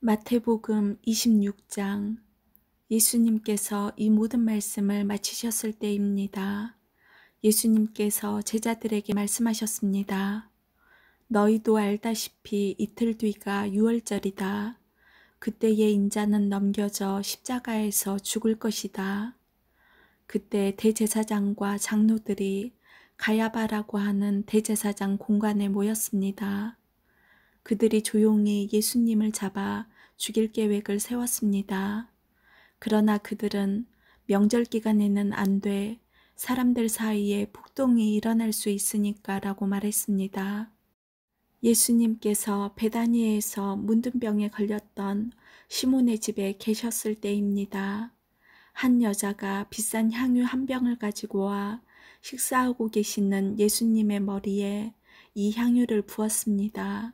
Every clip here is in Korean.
마태복음 26장. 예수님께서 이 모든 말씀을 마치셨을 때입니다. 예수님께서 제자들에게 말씀하셨습니다. 너희도 알다시피 이틀 뒤가 유월절이다. 그때에 인자는 넘겨져 십자가에서 죽을 것이다. 그때 대제사장과 장로들이 가야바라고 하는 대제사장 공관에 모였습니다. 그들이 조용히 예수님을 잡아 죽일 계획을 세웠습니다. 그러나 그들은 명절 기간에는 안 돼, 사람들 사이에 폭동이 일어날 수 있으니까 라고 말했습니다. 예수님께서 베다니에서 문둥병에 걸렸던 시몬의 집에 계셨을 때입니다. 한 여자가 비싼 향유 한 병을 가지고 와 식사하고 계시는 예수님의 머리에 이 향유를 부었습니다.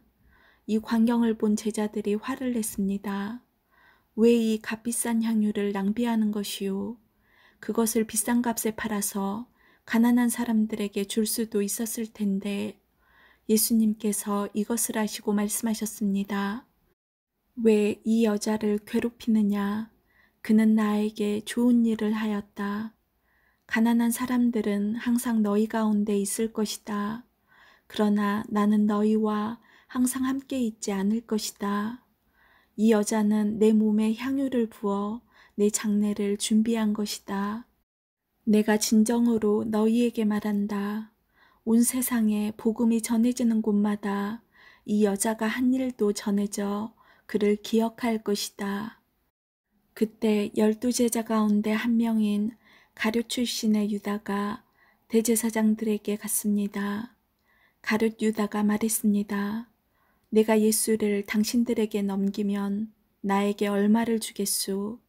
이 광경을 본 제자들이 화를 냈습니다. 왜 이 값비싼 향유를 낭비하는 것이요? 그것을 비싼 값에 팔아서 가난한 사람들에게 줄 수도 있었을 텐데 예수님께서 이것을 아시고 말씀하셨습니다. 왜 이 여자를 괴롭히느냐? 그는 나에게 좋은 일을 하였다. 가난한 사람들은 항상 너희 가운데 있을 것이다. 그러나 나는 너희와 항상 함께 있지 않을 것이다. 이 여자는 내 몸에 향유를 부어 내 장례를 준비한 것이다. 내가 진정으로 너희에게 말한다. 온 세상에 복음이 전해지는 곳마다 이 여자가 한 일도 전해져 그를 기억할 것이다. 그때 12제자 가운데 한 명인 가룟 출신의 유다가 대제사장들에게 갔습니다. 가룟 유다가 말했습니다. 내가 예수를 당신들에게 넘기면 나에게 얼마를 주겠소?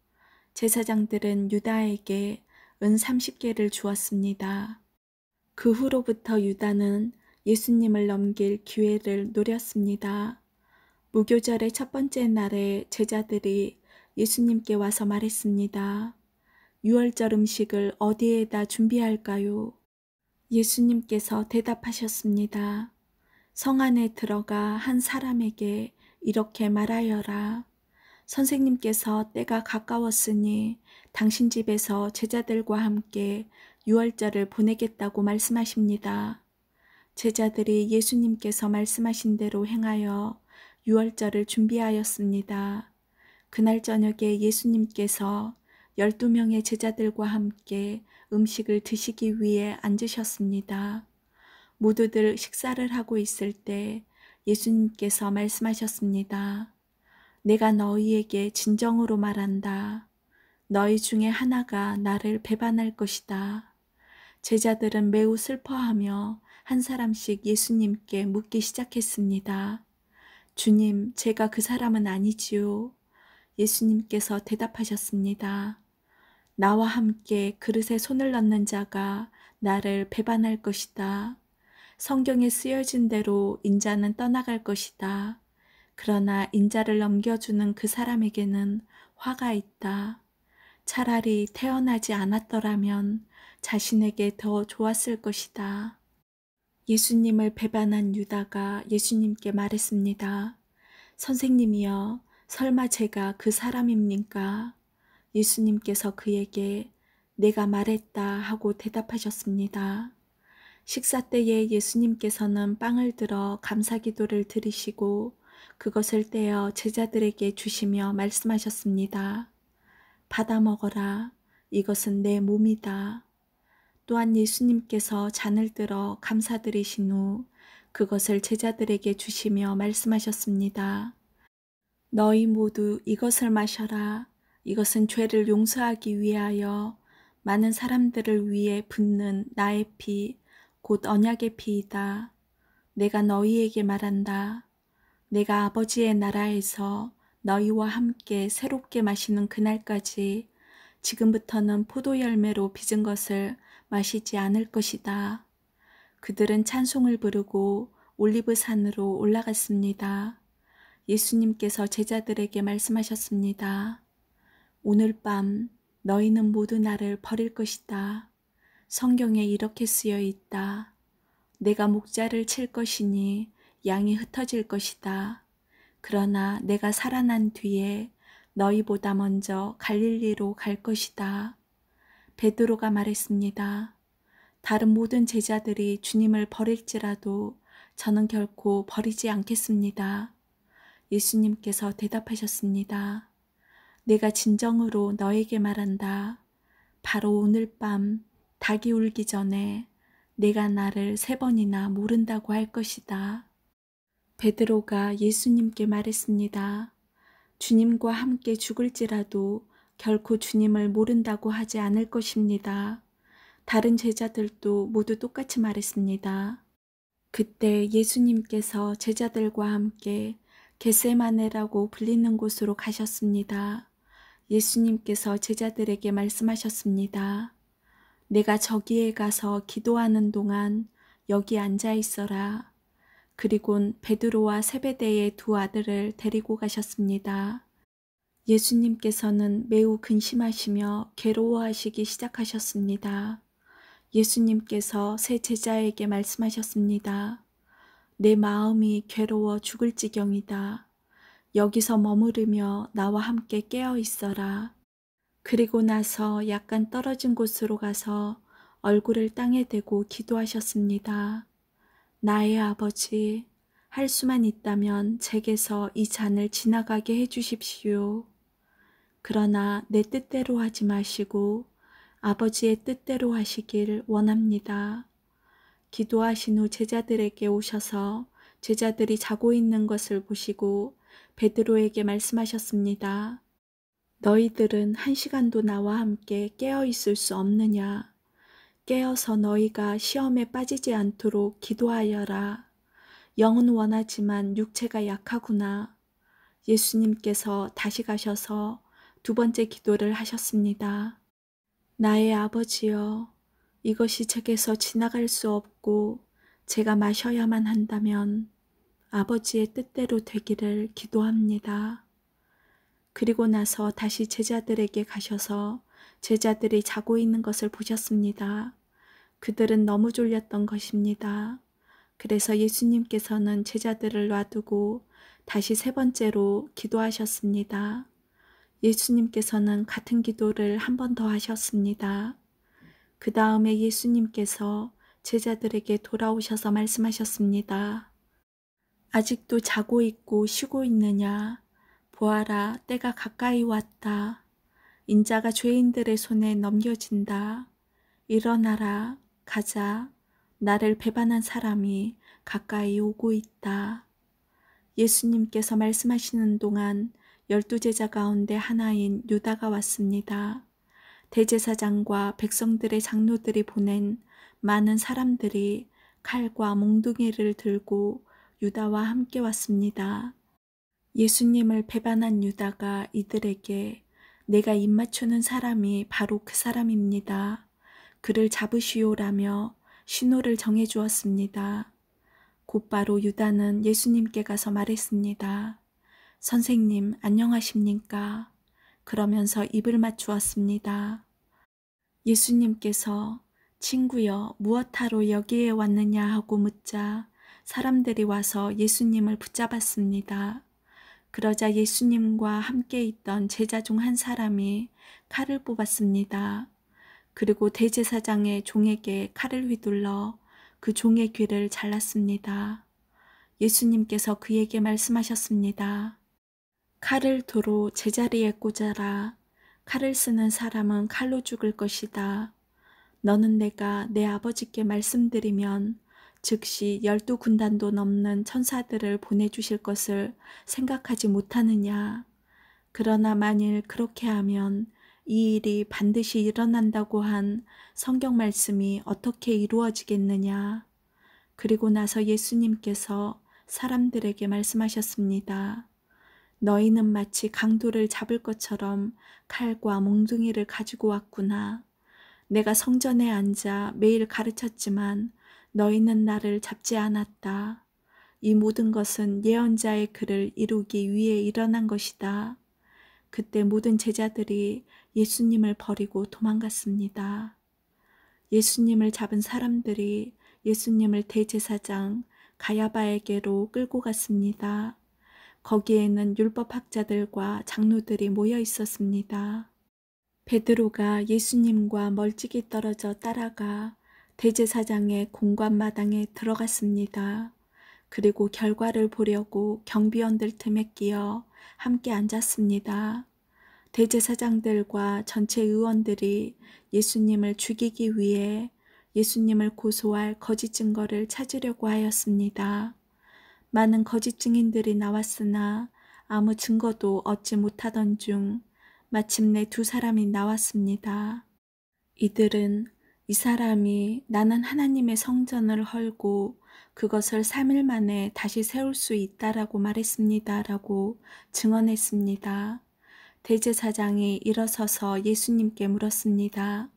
제사장들은 유다에게 은 30개를 주었습니다. 그 후로부터 유다는 예수님을 넘길 기회를 노렸습니다. 무교절의 첫 번째 날에 제자들이 예수님께 와서 말했습니다. 유월절 음식을 어디에다 준비할까요? 예수님께서 대답하셨습니다. 성 안에 들어가 한 사람에게 이렇게 말하여라. 선생님께서 때가 가까웠으니 당신 집에서 제자들과 함께 유월절을 보내겠다고 말씀하십니다. 제자들이 예수님께서 말씀하신 대로 행하여 유월절을 준비하였습니다. 그날 저녁에 예수님께서 12명의 제자들과 함께 음식을 드시기 위해 앉으셨습니다. 모두들 식사를 하고 있을 때 예수님께서 말씀하셨습니다. 내가 너희에게 진정으로 말한다. 너희 중에 하나가 나를 배반할 것이다. 제자들은 매우 슬퍼하며 한 사람씩 예수님께 묻기 시작했습니다. 주님, 제가 그 사람은 아니지요. 예수님께서 대답하셨습니다. 나와 함께 그릇에 손을 넣는 자가 나를 배반할 것이다. 성경에 쓰여진 대로 인자는 떠나갈 것이다. 그러나 인자를 넘겨주는 그 사람에게는 화가 있다. 차라리 태어나지 않았더라면 자신에게 더 좋았을 것이다. 예수님을 배반한 유다가 예수님께 말했습니다. 선생님이여, 설마 제가 그 사람입니까? 예수님께서 그에게 내가 말했다 하고 대답하셨습니다. 식사 때에 예수님께서는 빵을 들어 감사기도를 드리시고 그것을 떼어 제자들에게 주시며 말씀하셨습니다. 받아 먹어라. 이것은 내 몸이다. 또한 예수님께서 잔을 들어 감사드리신 후 그것을 제자들에게 주시며 말씀하셨습니다. 너희 모두 이것을 마셔라. 이것은 죄를 용서하기 위하여 많은 사람들을 위해 붓는 나의 피, 곧 언약의 피이다. 내가 너희에게 말한다. 내가 아버지의 나라에서 너희와 함께 새롭게 마시는 그날까지 지금부터는 포도 열매로 빚은 것을 마시지 않을 것이다. 그들은 찬송을 부르고 올리브산으로 올라갔습니다. 예수님께서 제자들에게 말씀하셨습니다. 오늘 밤 너희는 모두 나를 버릴 것이다. 성경에 이렇게 쓰여 있다. 내가 목자를 칠 것이니 양이 흩어질 것이다. 그러나 내가 살아난 뒤에 너희보다 먼저 갈릴리로 갈 것이다. 베드로가 말했습니다. 다른 모든 제자들이 주님을 버릴지라도 저는 결코 버리지 않겠습니다. 예수님께서 대답하셨습니다. 내가 진정으로 너에게 말한다. 바로 오늘 밤 닭이 울기 전에 내가 나를 3번이나 모른다고 할 것이다. 베드로가 예수님께 말했습니다. 주님과 함께 죽을지라도 결코 주님을 모른다고 하지 않을 것입니다. 다른 제자들도 모두 똑같이 말했습니다. 그때 예수님께서 제자들과 함께 겟세마네라고 불리는 곳으로 가셨습니다. 예수님께서 제자들에게 말씀하셨습니다. 내가 저기에 가서 기도하는 동안 여기 앉아 있어라. 그리곤 베드로와 세베대의 2 아들을 데리고 가셨습니다. 예수님께서는 매우 근심하시며 괴로워하시기 시작하셨습니다. 예수님께서 세 제자에게 말씀하셨습니다. 내 마음이 괴로워 죽을 지경이다. 여기서 머무르며 나와 함께 깨어 있어라. 그리고 나서 약간 떨어진 곳으로 가서 얼굴을 땅에 대고 기도하셨습니다. 나의 아버지, 할 수만 있다면 제게서 이 잔을 지나가게 해주십시오. 그러나 내 뜻대로 하지 마시고 아버지의 뜻대로 하시길 원합니다. 기도하신 후 제자들에게 오셔서 제자들이 자고 있는 것을 보시고 베드로에게 말씀하셨습니다. 너희들은 1시간도 나와 함께 깨어 있을 수 없느냐? 깨어서 너희가 시험에 빠지지 않도록 기도하여라. 영은 원하지만 육체가 약하구나. 예수님께서 다시 가셔서 2번째 기도를 하셨습니다. 나의 아버지여, 이것이 제게서 지나갈 수 없고 제가 마셔야만 한다면 아버지의 뜻대로 되기를 기도합니다. 그리고 나서 다시 제자들에게 가셔서 제자들이 자고 있는 것을 보셨습니다. 그들은 너무 졸렸던 것입니다. 그래서 예수님께서는 제자들을 놔두고 다시 3번째로 기도하셨습니다. 예수님께서는 같은 기도를 한 번 더 하셨습니다. 그 다음에 예수님께서 제자들에게 돌아오셔서 말씀하셨습니다. 아직도 자고 있고 쉬고 있느냐? 보아라, 때가 가까이 왔다. 인자가 죄인들의 손에 넘겨진다. 일어나라, 가자. 나를 배반한 사람이 가까이 오고 있다. 예수님께서 말씀하시는 동안 12제자 가운데 하나인 유다가 왔습니다. 대제사장과 백성들의 장로들이 보낸 많은 사람들이 칼과 몽둥이를 들고 유다와 함께 왔습니다. 예수님을 배반한 유다가 이들에게 내가 입맞추는 사람이 바로 그 사람입니다. 그를 잡으시오라며 신호를 정해 주었습니다. 곧바로 유다는 예수님께 가서 말했습니다. 선생님, 안녕하십니까? 그러면서 입을 맞추었습니다. 예수님께서 친구여, 무엇하러 여기에 왔느냐 하고 묻자 사람들이 와서 예수님을 붙잡았습니다. 그러자 예수님과 함께 있던 제자 중 한 사람이 칼을 뽑았습니다. 그리고 대제사장의 종에게 칼을 휘둘러 그 종의 귀를 잘랐습니다. 예수님께서 그에게 말씀하셨습니다. 칼을 도로 제자리에 꽂아라. 칼을 쓰는 사람은 칼로 죽을 것이다. 너는 내가 내 아버지께 말씀드리면 즉시 12군단도 넘는 천사들을 보내주실 것을 생각하지 못하느냐. 그러나 만일 그렇게 하면 이 일이 반드시 일어난다고 한 성경 말씀이 어떻게 이루어지겠느냐. 그리고 나서 예수님께서 사람들에게 말씀하셨습니다. 너희는 마치 강도를 잡을 것처럼 칼과 몽둥이를 가지고 왔구나. 내가 성전에 앉아 매일 가르쳤지만 너희는 나를 잡지 않았다. 이 모든 것은 예언자의 글을 이루기 위해 일어난 것이다. 그때 모든 제자들이 예수님을 버리고 도망갔습니다. 예수님을 잡은 사람들이 예수님을 대제사장 가야바에게로 끌고 갔습니다. 거기에는 율법학자들과 장로들이 모여 있었습니다. 베드로가 예수님과 멀찍이 떨어져 따라가 대제사장의 공관마당에 들어갔습니다. 그리고 결과를 보려고 경비원들 틈에 끼어 함께 앉았습니다. 대제사장들과 전체 의원들이 예수님을 죽이기 위해 예수님을 고소할 거짓 증거를 찾으려고 하였습니다. 많은 거짓 증인들이 나왔으나 아무 증거도 얻지 못하던 중 마침내 두 사람이 나왔습니다. 이들은 이 사람이 나는 하나님의 성전을 헐고 그것을 3일 만에 다시 세울 수 있다라고 말했습니다. 라고 증언했습니다. 대제사장이 일어서서 예수님께 물었습니다.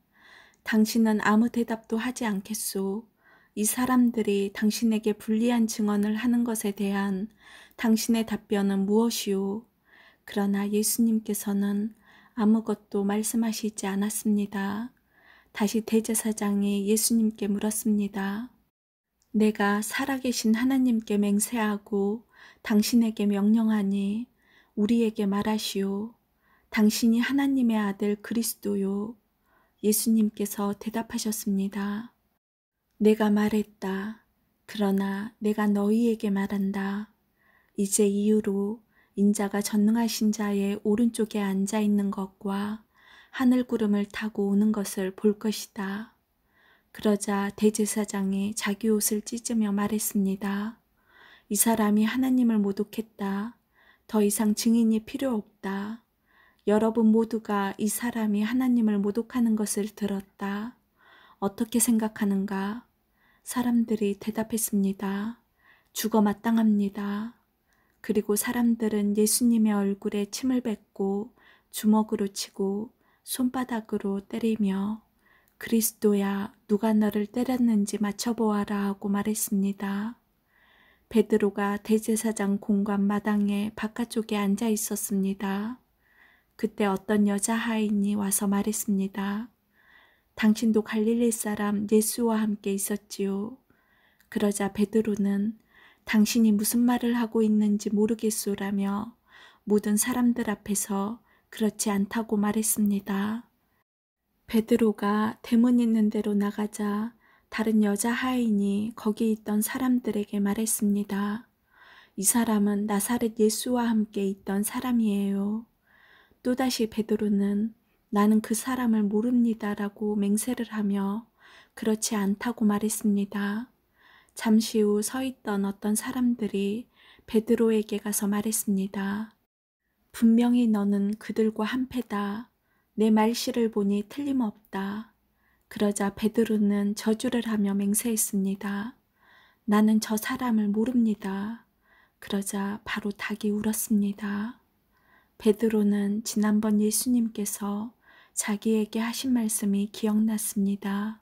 당신은 아무 대답도 하지 않겠소? 이 사람들이 당신에게 불리한 증언을 하는 것에 대한 당신의 답변은 무엇이오? 그러나 예수님께서는 아무것도 말씀하시지 않았습니다. 다시 대제사장이 예수님께 물었습니다. 내가 살아계신 하나님께 맹세하고 당신에게 명령하니 우리에게 말하시오. 당신이 하나님의 아들 그리스도요. 예수님께서 대답하셨습니다. 내가 말했다. 그러나 내가 너희에게 말한다. 이제 이후로 인자가 전능하신 자의 오른쪽에 앉아 있는 것과 하늘 구름을 타고 오는 것을 볼 것이다. 그러자 대제사장이 자기 옷을 찢으며 말했습니다. 이 사람이 하나님을 모독했다. 더 이상 증인이 필요 없다. 여러분 모두가 이 사람이 하나님을 모독하는 것을 들었다. 어떻게 생각하는가? 사람들이 대답했습니다. 죽어 마땅합니다. 그리고 사람들은 예수님의 얼굴에 침을 뱉고 주먹으로 치고 손바닥으로 때리며 그리스도야 누가 너를 때렸는지 맞춰보아라 하고 말했습니다. 베드로가 대제사장 공관 마당에 바깥쪽에 앉아 있었습니다. 그때 어떤 여자 하인이 와서 말했습니다. 당신도 갈릴리 사람 예수와 함께 있었지요. 그러자 베드로는 당신이 무슨 말을 하고 있는지 모르겠소라며 모든 사람들 앞에서 그렇지 않다고 말했습니다. 베드로가 대문 있는 데로 나가자 다른 여자 하인이 거기 있던 사람들에게 말했습니다. 이 사람은 나사렛 예수와 함께 있던 사람이에요. 또다시 베드로는 나는 그 사람을 모릅니다라고 맹세를 하며 그렇지 않다고 말했습니다. 잠시 후 서 있던 어떤 사람들이 베드로에게 가서 말했습니다. 분명히 너는 그들과 한패다. 내 말씨를 보니 틀림없다. 그러자 베드로는 저주를 하며 맹세했습니다. 나는 저 사람을 모릅니다. 그러자 바로 닭이 울었습니다. 베드로는 지난번 예수님께서 자기에게 하신 말씀이 기억났습니다.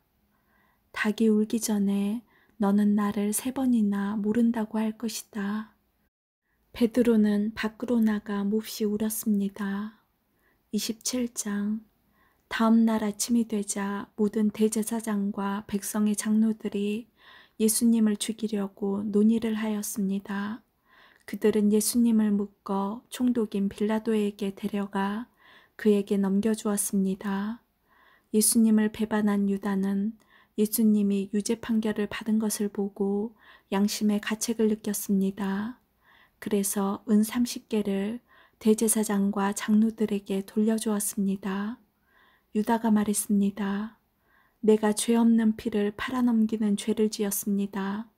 닭이 울기 전에 너는 나를 3번이나 모른다고 할 것이다. 베드로는 밖으로 나가 몹시 울었습니다. 27장. 다음 날 아침이 되자 모든 대제사장과 백성의 장로들이 예수님을 죽이려고 논의를 하였습니다. 그들은 예수님을 묶어 총독인 빌라도에게 데려가 그에게 넘겨주었습니다. 예수님을 배반한 유다는 예수님이 유죄 판결을 받은 것을 보고 양심의 가책을 느꼈습니다. 그래서 은 30개를 대제사장과 장로들에게 돌려주었습니다. 유다가 말했습니다. 내가 죄 없는 피를 팔아넘기는 죄를 지었습니다.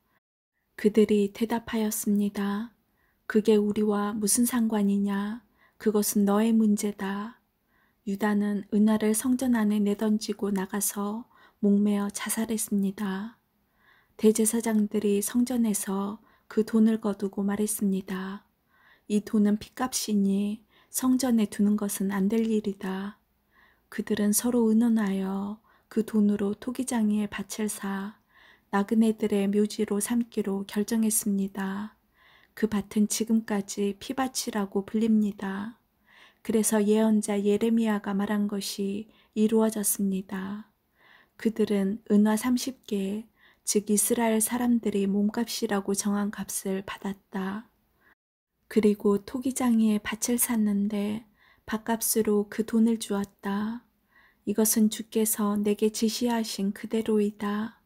그들이 대답하였습니다. 그게 우리와 무슨 상관이냐? 그것은 너의 문제다. 유다는 은화를 성전 안에 내던지고 나가서 목매어 자살했습니다. 대제사장들이 성전에서 그 돈을 거두고 말했습니다. 이 돈은 핏값이니 성전에 두는 것은 안 될 일이다. 그들은 서로 의논하여 그 돈으로 토기장이의 밭을 사 나그네들의 묘지로 삼기로 결정했습니다. 그 밭은 지금까지 피밭이라고 불립니다. 그래서 예언자 예레미야가 말한 것이 이루어졌습니다. 그들은 은화 30개, 즉 이스라엘 사람들이 몸값이라고 정한 값을 받았다. 그리고 토기장이에 밭을 샀는데 밭값으로 그 돈을 주었다. 이것은 주께서 내게 지시하신 그대로이다.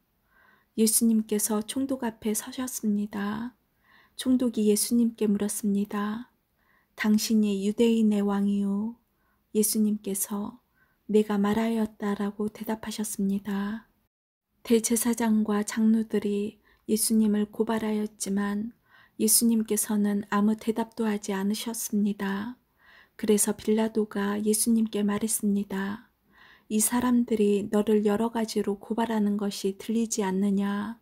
예수님께서 총독 앞에 서셨습니다. 총독이 예수님께 물었습니다. 당신이 유대인의 왕이요. 예수님께서 내가 말하였다라고 대답하셨습니다. 대제사장과 장로들이 예수님을 고발하였지만 예수님께서는 아무 대답도 하지 않으셨습니다. 그래서 빌라도가 예수님께 말했습니다. 이 사람들이 너를 여러 가지로 고발하는 것이 들리지 않느냐?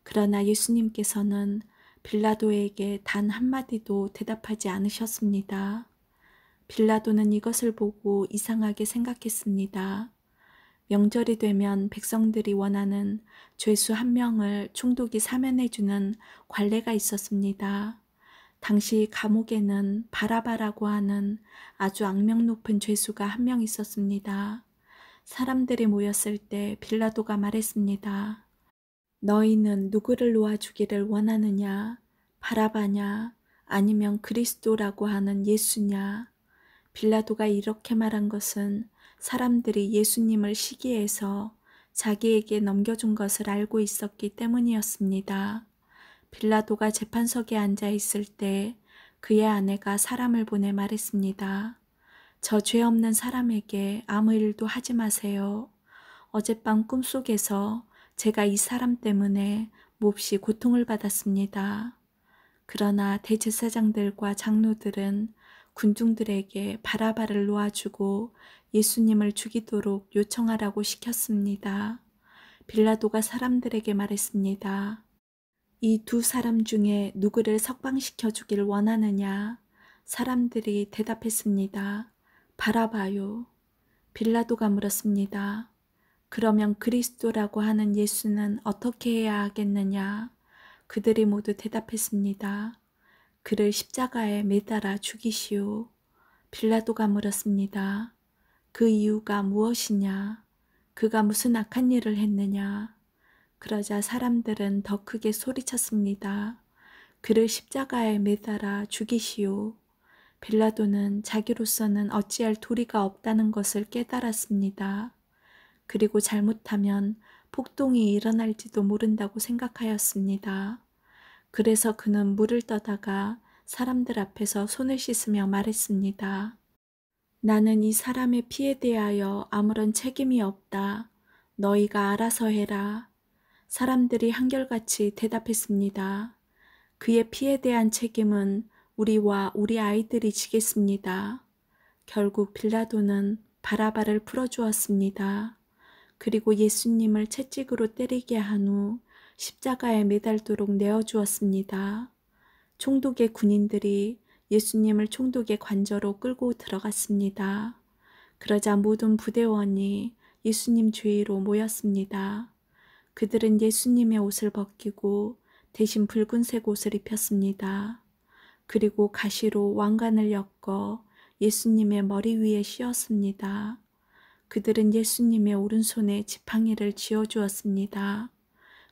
그러나 예수님께서는 빌라도에게 단 한마디도 대답하지 않으셨습니다. 빌라도는 이것을 보고 이상하게 생각했습니다. 명절이 되면 백성들이 원하는 죄수 한 명을 총독이 사면해주는 관례가 있었습니다. 당시 감옥에는 바라바라고 하는 아주 악명 높은 죄수가 한 명 있었습니다. 사람들이 모였을 때 빌라도가 말했습니다. 너희는 누구를 놓아주기를 원하느냐? 바라바냐? 아니면 그리스도라고 하는 예수냐? 빌라도가 이렇게 말한 것은 사람들이 예수님을 시기해서 자기에게 넘겨준 것을 알고 있었기 때문이었습니다. 빌라도가 재판석에 앉아 있을 때 그의 아내가 사람을 보내 말했습니다. 저 죄 없는 사람에게 아무 일도 하지 마세요. 어젯밤 꿈속에서 제가 이 사람 때문에 몹시 고통을 받았습니다. 그러나 대제사장들과 장로들은 군중들에게 바라바를 놓아주고 예수님을 죽이도록 요청하라고 시켰습니다. 빌라도가 사람들에게 말했습니다. 이 두 사람 중에 누구를 석방시켜 주길 원하느냐? 사람들이 대답했습니다. 바라바요. 빌라도가 물었습니다. 그러면 그리스도라고 하는 예수는 어떻게 해야 하겠느냐? 그들이 모두 대답했습니다. 그를 십자가에 매달아 죽이시오. 빌라도가 물었습니다. 그 이유가 무엇이냐? 그가 무슨 악한 일을 했느냐? 그러자 사람들은 더 크게 소리쳤습니다. 그를 십자가에 매달아 죽이시오. 빌라도는 자기로서는 어찌할 도리가 없다는 것을 깨달았습니다. 그리고 잘못하면 폭동이 일어날지도 모른다고 생각하였습니다. 그래서 그는 물을 떠다가 사람들 앞에서 손을 씻으며 말했습니다. 나는 이 사람의 피에 대하여 아무런 책임이 없다. 너희가 알아서 해라. 사람들이 한결같이 대답했습니다. 그의 피에 대한 책임은 우리와 우리 아이들이 지겠습니다. 결국 빌라도는 바라바를 풀어주었습니다. 그리고 예수님을 채찍으로 때리게 한 후 십자가에 매달도록 내어주었습니다. 총독의 군인들이 예수님을 총독의 관저로 끌고 들어갔습니다. 그러자 모든 부대원이 예수님 주위로 모였습니다. 그들은 예수님의 옷을 벗기고 대신 붉은색 옷을 입혔습니다. 그리고 가시로 왕관을 엮어 예수님의 머리 위에 씌웠습니다. 그들은 예수님의 오른손에 지팡이를 쥐어주었습니다.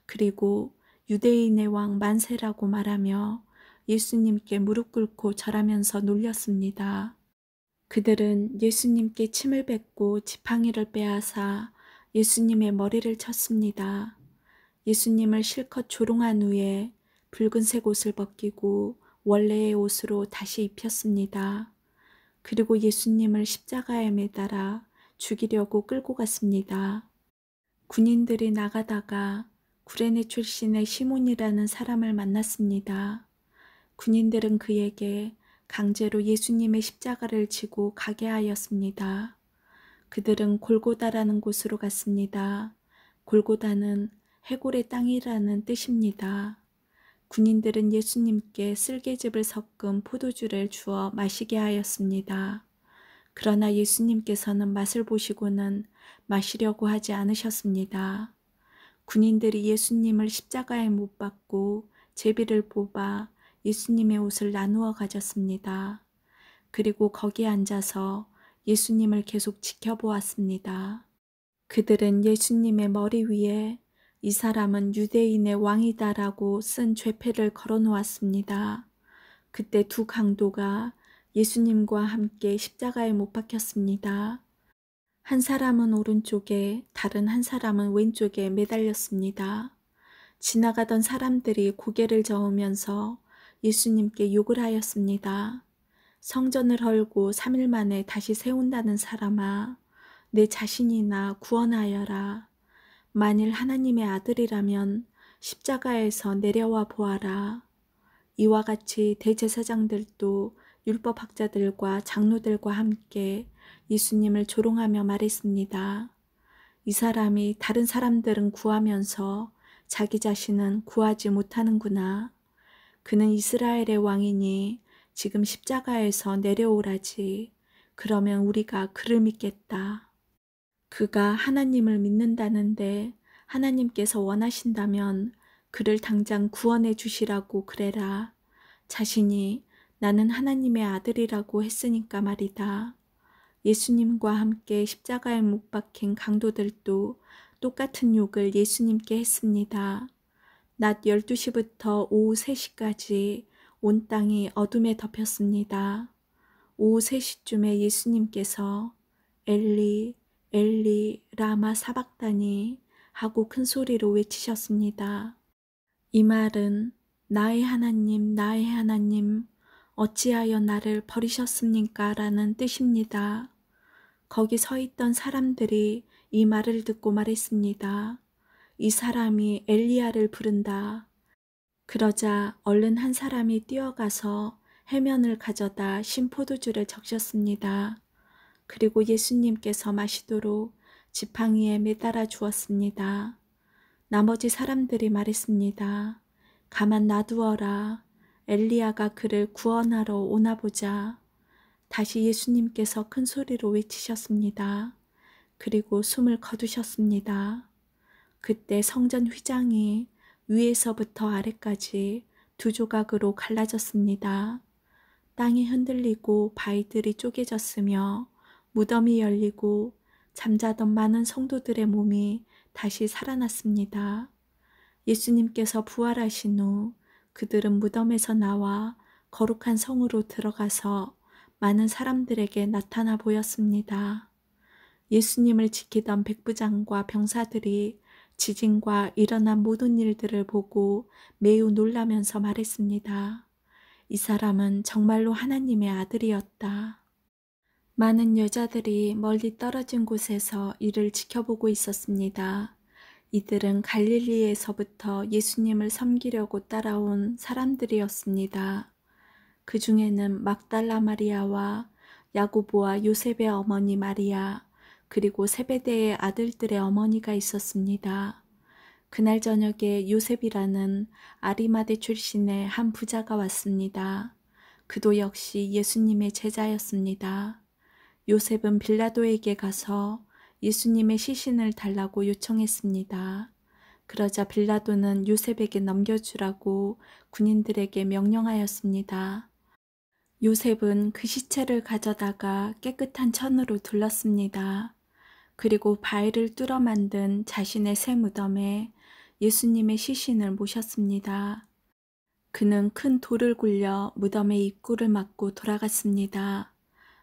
그리고 유대인의 왕 만세라고 말하며 예수님께 무릎 꿇고 절하면서 놀렸습니다. 그들은 예수님께 침을 뱉고 지팡이를 빼앗아 예수님의 머리를 쳤습니다. 예수님을 실컷 조롱한 후에 붉은색 옷을 벗기고 원래의 옷으로 다시 입혔습니다. 그리고 예수님을 십자가에 매달아 죽이려고 끌고 갔습니다. 군인들이 나가다가 구레네 출신의 시몬이라는 사람을 만났습니다. 군인들은 그에게 강제로 예수님의 십자가를 지고 가게 하였습니다. 그들은 골고다라는 곳으로 갔습니다. 골고다는 해골의 땅이라는 뜻입니다. 군인들은 예수님께 쓸개즙을 섞은 포도주를 주어 마시게 하였습니다. 그러나 예수님께서는 맛을 보시고는 마시려고 하지 않으셨습니다. 군인들이 예수님을 십자가에 못 박고 제비를 뽑아 예수님의 옷을 나누어 가졌습니다. 그리고 거기에 앉아서 예수님을 계속 지켜보았습니다. 그들은 예수님의 머리 위에 이 사람은 유대인의 왕이다라고 쓴 죄패를 걸어 놓았습니다. 그때 두 강도가 예수님과 함께 십자가에 못 박혔습니다. 한 사람은 오른쪽에, 다른 한 사람은 왼쪽에 매달렸습니다. 지나가던 사람들이 고개를 저으면서 예수님께 욕을 하였습니다. 성전을 헐고 3일 만에 다시 세운다는 사람아, 내 자신이나 구원하여라. 만일 하나님의 아들이라면 십자가에서 내려와 보아라. 이와 같이 대제사장들도 율법학자들과 장로들과 함께 예수님을 조롱하며 말했습니다. 이 사람이 다른 사람들은 구하면서 자기 자신은 구하지 못하는구나. 그는 이스라엘의 왕이니 지금 십자가에서 내려오라지. 그러면 우리가 그를 믿겠다. 그가 하나님을 믿는다는데 하나님께서 원하신다면 그를 당장 구원해 주시라고 그래라. 자신이 나는 하나님의 아들이라고 했으니까 말이다. 예수님과 함께 십자가에 못 박힌 강도들도 똑같은 욕을 예수님께 했습니다. 낮 12시부터 오후 3시까지 온 땅이 어둠에 덮였습니다. 오후 3시쯤에 예수님께서 엘리, 엘리, 라마 사박다니 하고 큰 소리로 외치셨습니다. 이 말은 나의 하나님, 어찌하여 나를 버리셨습니까? 라는 뜻입니다. 거기 서 있던 사람들이 이 말을 듣고 말했습니다. 이 사람이 엘리야를 부른다. 그러자 얼른 한 사람이 뛰어가서 해면을 가져다 신포도주를 적셨습니다. 그리고 예수님께서 마시도록 지팡이에 매달아 주었습니다. 나머지 사람들이 말했습니다. 가만 놔두어라. 엘리야가 그를 구원하러 오나 보자. 다시 예수님께서 큰 소리로 외치셨습니다. 그리고 숨을 거두셨습니다. 그때 성전 휘장이 위에서부터 아래까지 두 조각으로 갈라졌습니다. 땅이 흔들리고 바위들이 쪼개졌으며 무덤이 열리고 잠자던 많은 성도들의 몸이 다시 살아났습니다. 예수님께서 부활하신 후 그들은 무덤에서 나와 거룩한 성으로 들어가서 많은 사람들에게 나타나 보였습니다. 예수님을 지키던 백부장과 병사들이 지진과 일어난 모든 일들을 보고 매우 놀라면서 말했습니다. 이 사람은 정말로 하나님의 아들이었다. 많은 여자들이 멀리 떨어진 곳에서 이를 지켜보고 있었습니다. 이들은 갈릴리에서부터 예수님을 섬기려고 따라온 사람들이었습니다. 그 중에는 막달라 마리아와 야고보와 요셉의 어머니 마리아, 그리고 세베대의 아들들의 어머니가 있었습니다. 그날 저녁에 요셉이라는 아리마대 출신의 한 부자가 왔습니다. 그도 역시 예수님의 제자였습니다. 요셉은 빌라도에게 가서 예수님의 시신을 달라고 요청했습니다. 그러자 빌라도는 요셉에게 넘겨주라고 군인들에게 명령하였습니다. 요셉은 그 시체를 가져다가 깨끗한 천으로 둘렀습니다. 그리고 바위를 뚫어 만든 자신의 새 무덤에 예수님의 시신을 모셨습니다. 그는 큰 돌을 굴려 무덤의 입구를 막고 돌아갔습니다.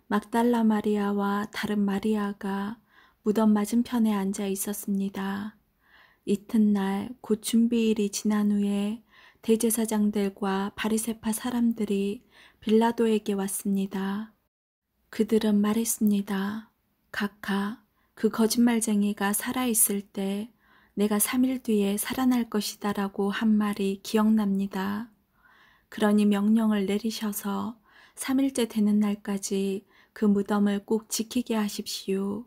막달라 마리아와 다른 마리아가 무덤 맞은편에 앉아 있었습니다. 이튿날 곧 준비일이 지난 후에 대제사장들과 바리새파 사람들이 빌라도에게 왔습니다. 그들은 말했습니다. 각하, 그 거짓말쟁이가 살아있을 때 내가 3일 뒤에 살아날 것이다 라고 한 말이 기억납니다. 그러니 명령을 내리셔서 3일째 되는 날까지 그 무덤을 꼭 지키게 하십시오.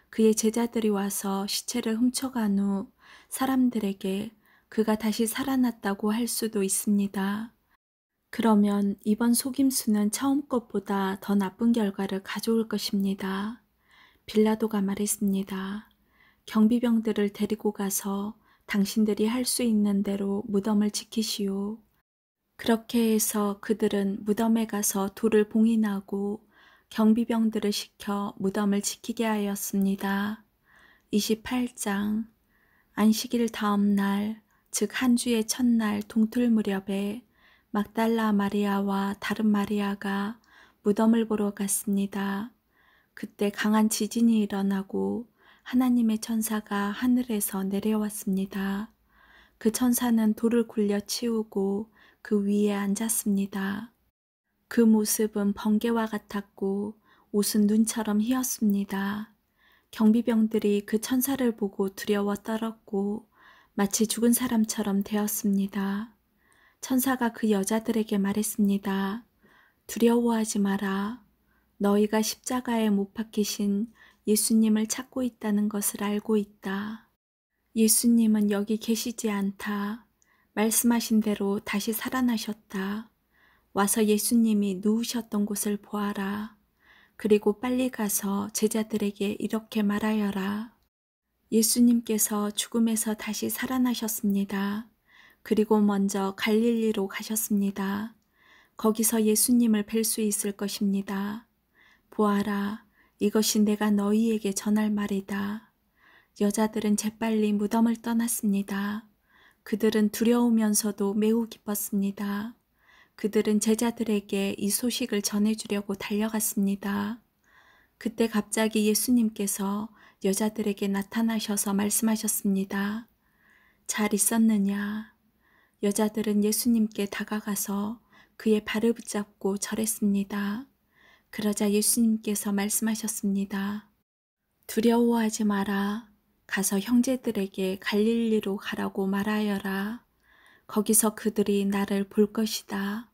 그의 제자들이 와서 시체를 훔쳐간 후 사람들에게 그가 다시 살아났다고 할 수도 있습니다. 그러면 이번 속임수는 처음 것보다 더 나쁜 결과를 가져올 것입니다. 빌라도가 말했습니다. 경비병들을 데리고 가서 당신들이 할 수 있는 대로 무덤을 지키시오. 그렇게 해서 그들은 무덤에 가서 돌을 봉인하고 경비병들을 시켜 무덤을 지키게 하였습니다. 28장. 안식일 다음 날, 즉 한 주의 첫날 동틀 무렵에 막달라 마리아와 다른 마리아가 무덤을 보러 갔습니다. 그때 강한 지진이 일어나고 하나님의 천사가 하늘에서 내려왔습니다. 그 천사는 돌을 굴려 치우고 그 위에 앉았습니다. 그 모습은 번개와 같았고 옷은 눈처럼 희었습니다. 경비병들이 그 천사를 보고 두려워 떨었고 마치 죽은 사람처럼 되었습니다. 천사가 그 여자들에게 말했습니다. 두려워하지 마라. 너희가 십자가에 못 박히신 예수님을 찾고 있다는 것을 알고 있다. 예수님은 여기 계시지 않다. 말씀하신 대로 다시 살아나셨다. 와서 예수님이 누우셨던 곳을 보아라. 그리고 빨리 가서 제자들에게 이렇게 말하여라. 예수님께서 죽음에서 다시 살아나셨습니다. 그리고 먼저 갈릴리로 가셨습니다. 거기서 예수님을 뵐 수 있을 것입니다. 보아라, 이것이 내가 너희에게 전할 말이다. 여자들은 재빨리 무덤을 떠났습니다. 그들은 두려우면서도 매우 기뻤습니다. 그들은 제자들에게 이 소식을 전해주려고 달려갔습니다. 그때 갑자기 예수님께서 여자들에게 나타나셔서 말씀하셨습니다. 잘 있었느냐? 여자들은 예수님께 다가가서 그의 발을 붙잡고 절했습니다. 그러자 예수님께서 말씀하셨습니다. 두려워하지 마라. 가서 형제들에게 갈릴리로 가라고 말하여라. 거기서 그들이 나를 볼 것이다.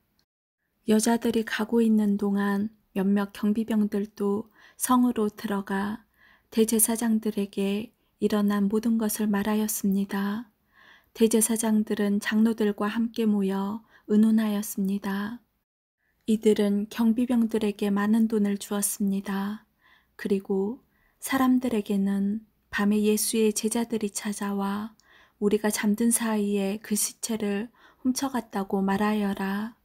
여자들이 가고 있는 동안 몇몇 경비병들도 성으로 들어가 대제사장들에게 일어난 모든 것을 말하였습니다. 대제사장들은 장로들과 함께 모여 의논하였습니다. 이들은 경비병들에게 많은 돈을 주었습니다. 그리고 사람들에게는 밤에 예수의 제자들이 찾아와 우리가 잠든 사이에 그 시체를 훔쳐갔다고 말하여라.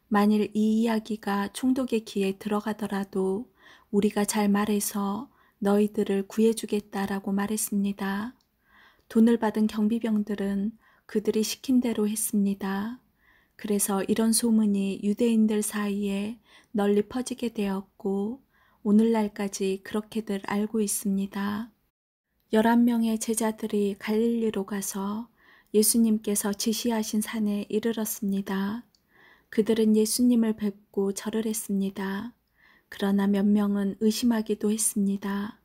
만일 이 이야기가 총독의 귀에 들어가더라도 우리가 잘 말해서 너희들을 구해주겠다라고 말했습니다. 돈을 받은 경비병들은 그들이 시킨 대로 했습니다. 그래서 이런 소문이 유대인들 사이에 널리 퍼지게 되었고 오늘날까지 그렇게들 알고 있습니다. 11명의 제자들이 갈릴리로 가서 예수님께서 지시하신 산에 이르렀습니다. 그들은 예수님을 뵙고 절을 했습니다. 그러나 몇 명은 의심하기도 했습니다.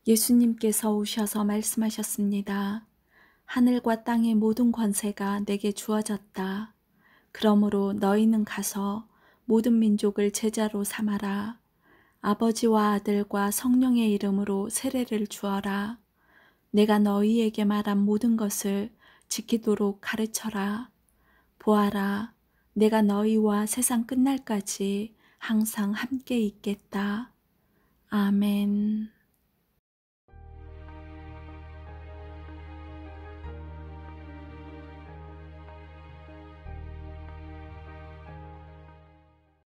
예수님께서 오셔서 말씀하셨습니다. 하늘과 땅의 모든 권세가 내게 주어졌다. 그러므로 너희는 가서 모든 민족을 제자로 삼아라. 아버지와 아들과 성령의 이름으로 세례를 주어라. 내가 너희에게 말한 모든 것을 지키도록 가르쳐라. 보아라, 내가 너희와 세상 끝날까지 항상 함께 있겠다. 아멘.